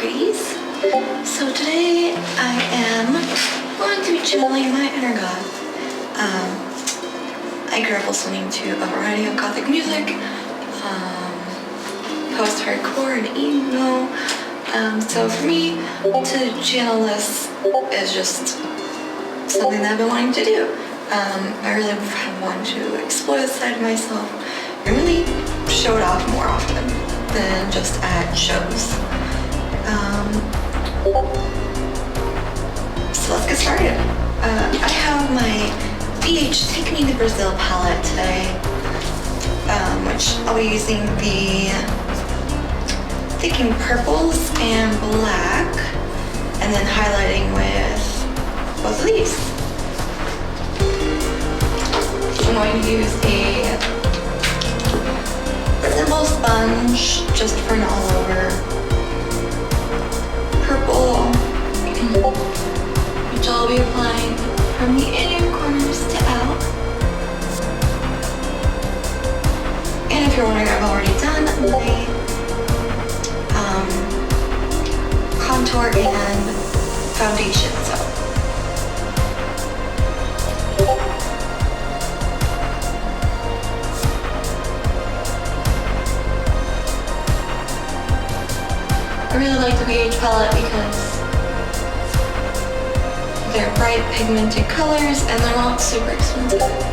pretties. So today I am going to be channeling my inner goth. I grew up listening to a variety of gothic music, post-hardcore and emo. So for me to channel this is just something that I've been wanting to do. I really want to explore this side of myself and really show it off more often than just at shows. So let's get started. I have my BH Take Me to Brazil palette today, which I'll be using the thicking purples and black, and then highlighting with both of these. I'm going to use a simple sponge just for an all-over purple, which I'll be applying from the inner corners to out. And if you're wondering, I've already done my contour and foundation, so I really like the BH palette because they're bright pigmented colors and they're not super expensive.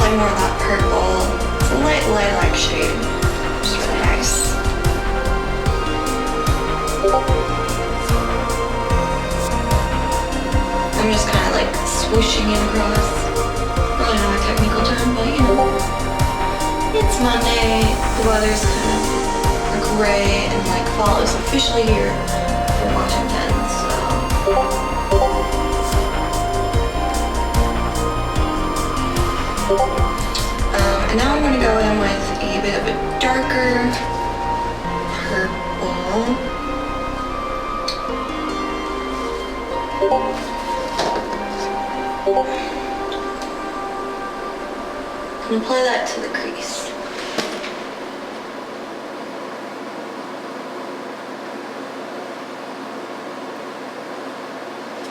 More of that purple. It's a light lilac shade, which is really nice. I'm just kind of like swooshing it across. Really not a technical term, but you know. It's Monday, the weather's kind of gray, and like fall is officially here for Washington, so. And now I'm going to go in with a bit of a darker purple. And apply that to the crease.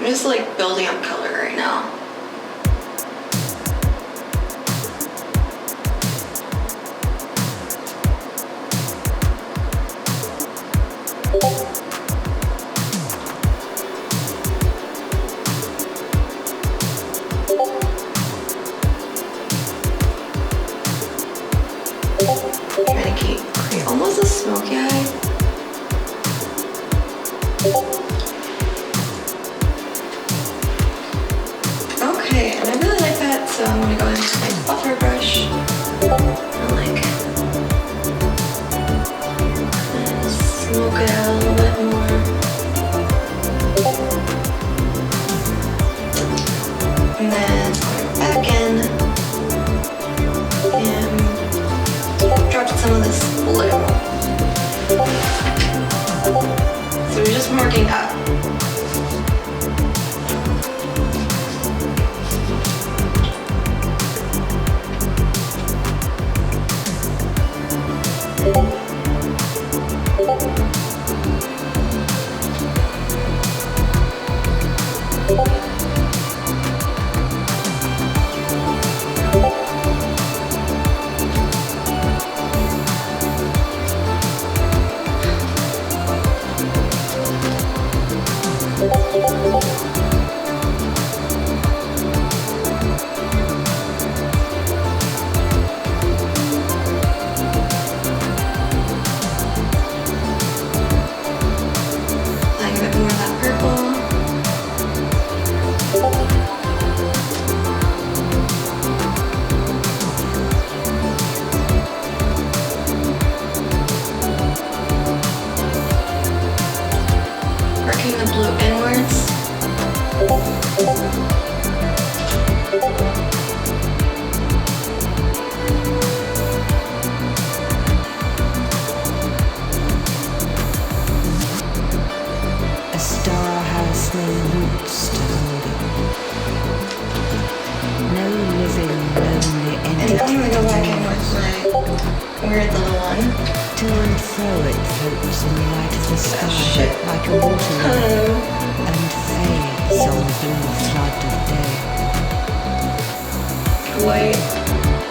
I'm just like building up color right now. Trying to create almost a smoky eye. Okay, and I really like that, so I'm gonna go in with my buffer brush and like smoke it out a little bit more. And then going back in and drop some of this blue. So we're just marking up. weird little one. To and fro it floats in the light of the sky, like a water and fades on the blue flood of day. Quite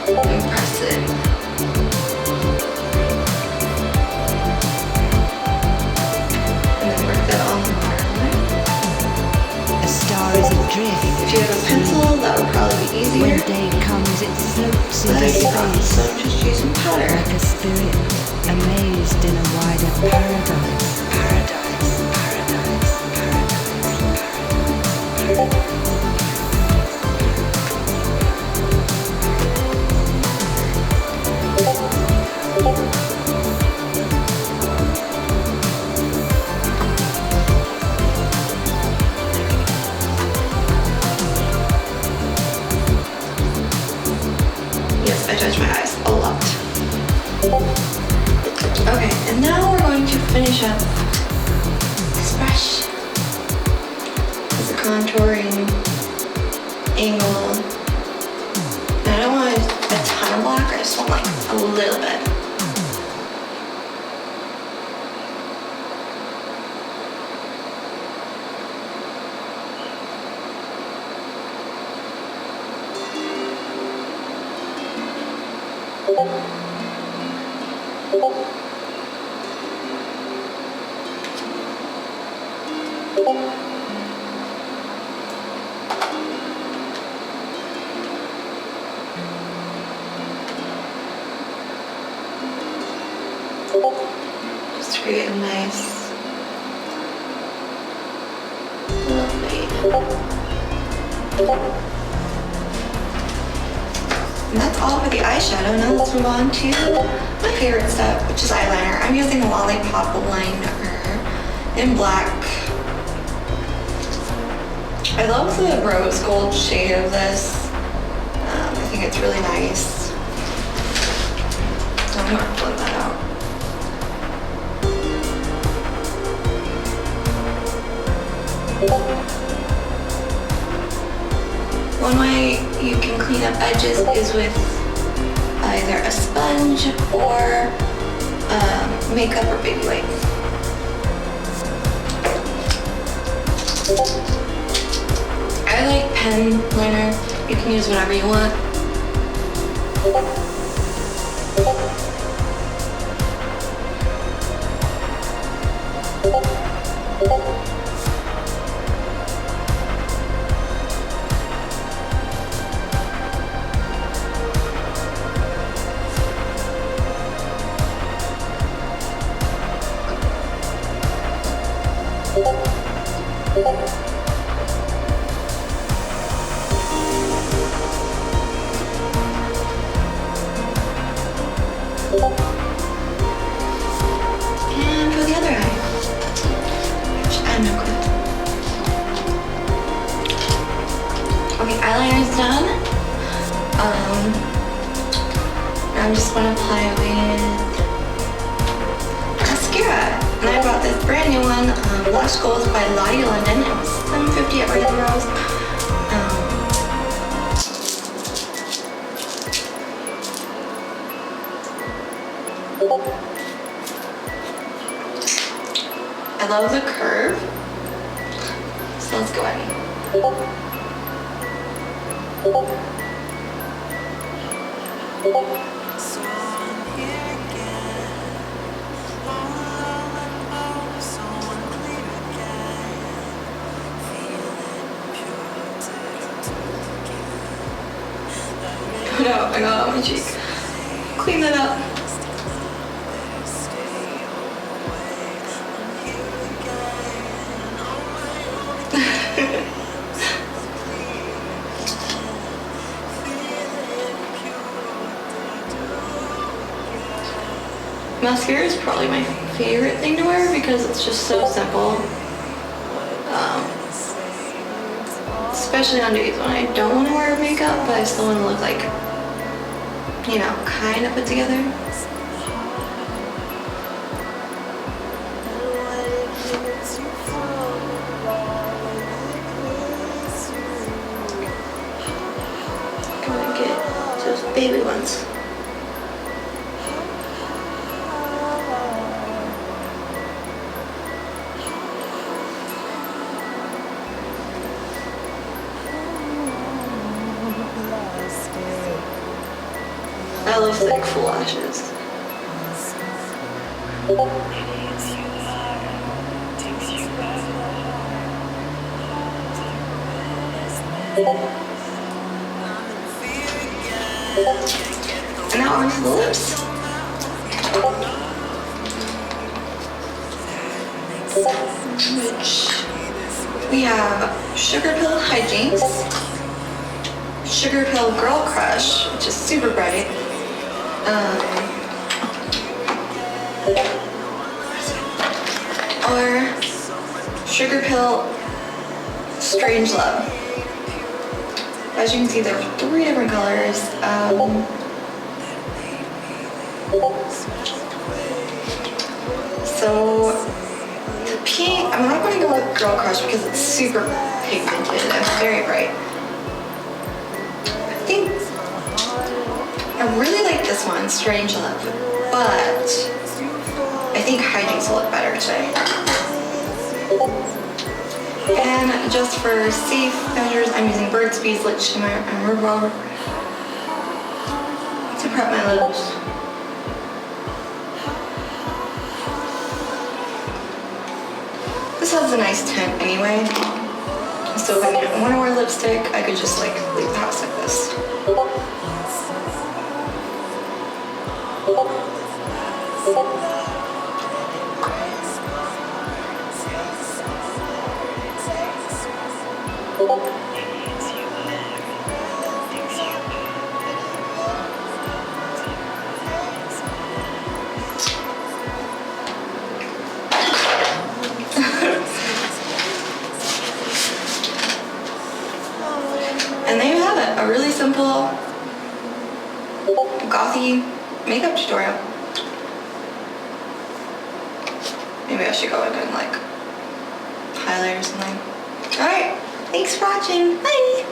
impressive. And then work that on the waterline. A star is adrift. If you have a pencil, that would probably be easier. When day comes, it floats into space, So just using powder. like a spirit amazed in a wider paradise. Paradise, paradise, paradise, paradise. Yes, I touch my eyes a lot. Okay, and now we're going to finish up this brush. It's a contouring angle. And I don't want a ton of black, I just want like a little bit. Just create a nice little fade. And that's all for the eyeshadow. Now let's move on to my favorite stuff, which is eyeliner. I'm using Lollipop liner in black. I love the rose gold shade of this. I think it's really nice. I'm gonna blend that out. One way you can clean up edges is with either a sponge or makeup or baby wipes. I like pen liner. You can use whatever you want. And for the other eye, which I'm no good. Okay, eyeliner's done. Now I'm just gonna apply it with mascara. And I bought this brand new one, Blush Gold by Lottie London. It was $7.50 at Rainbow Rose. I love the curve, so let's go in. No, I got on my cheek. Clean that up. Mascara is probably my favorite thing to wear because it's just so simple. Especially on days when I don't want to wear makeup, but I still want to look like, you know, kind of put together. Gonna get those baby ones. I love thick full lashes. And now on to the lips. Which we have Sugar Pill Hijinks, Sugar Pill Girl Crush, which is super bright. Or Sugar Pill Strange Love. As you can see, there are 3 different colors. So the pink, I'm not going to go with Girl Crush because it's super pigmented and very bright. I really like this one, Strange Love, but I think Hijinks will look better today. And just for safe measures, I'm using Burt's Lip Shimmer and Rhubarb to prep my lips. This has a nice tint anyway, so if I didn't want to wear lipstick, I could just like leave the house like this. And there you have it, a really simple, gothy makeup tutorial. Maybe I should go in and like highlight or something. Alright, thanks for watching, bye!